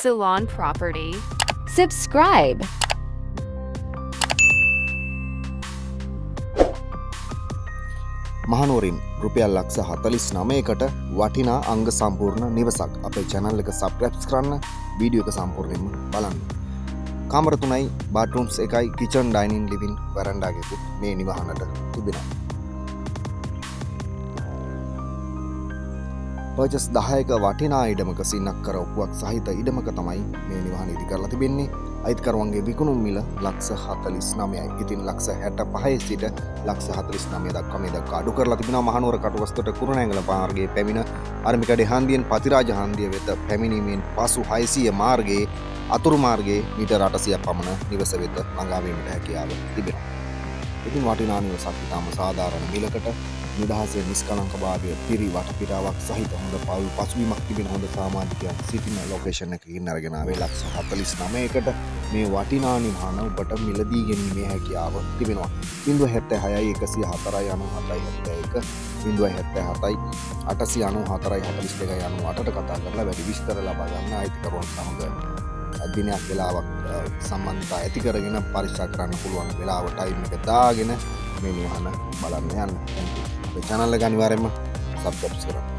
Salon Property. Subscribe. මහනුවරින් රුපියල් ලක්ෂ 49කට වටිනා අංග සම්පූර්ණ නිවසක් අපේ channel එක subscribe කරන්න වීඩියෝ එක සම්පූර්ණයෙන්ම බලන්න. කාමර 3යි bathrooms 1යි kitchen dining living veranda එකකුත් මේ නිවහනට තිබෙනවා. පර්චස් 10ක වටිනා ඉඩමක සින්නක් කර ඔප්පුවක් සහිත ඉඩමක තමයි මේ නිවහන ඉදි කරලා තිබෙන්නේ. අයිතිකරුවන්ගේ විකුණුම් මිල ලක්ෂ 49යි. ඉතින් ලක්ෂ 65 සිට ලක්ෂ 49 දක්වා මේ දක්වා අඩු කරලා තිබෙනවා. මහනුවර කටුවස්තුවට කුරුණෑගල මාර්ගයේ පැමිණ අරමිකඩේ හන්දියෙන් පතිරාජ හන්දිය වෙත පැමිණීමෙන් පසු 600 මාර්ගයේ අතුරු මාර්ගයේ මීටර් 800ක් පමණ නිවස වෙත ළඟා වීමට හැකියාව තිබෙනවා. ඉතින් වටිනා නිවසක් ඉතාම සාධාරණ මිලකට නිදහසේ නිස්කලංකභාවය පිරි වටපිටාවක් සහිත හොඳ පවුල් පසුබිමක් තිබෙන හොඳ සමාජිකයන් සිටින ලොකේෂන් එකකින් අරගෙන ආවේ ලක්ෂ 49කට මේ වටිනා නිවහන ඔබට මිලදී ගැනීමේ හැකියාව තිබෙනවා. 076යි 104යි 97යි 077යි 894යි 42යි 98ට කතා කරලා වැඩි විස්තර ලබා ගන්න අයිතිකරුවන් සමග දිනයක් වෙලාවක් සම්බන්ධතා ඇති කරගෙන පරීක්ෂා කරන්න පුළුවන් වෙලාව ටයිම් එක දාගෙන මේ නිවහන බලන්න යන්න. අපේ channel එක අනිවාර්යයෙන්ම subscribe කරන්න.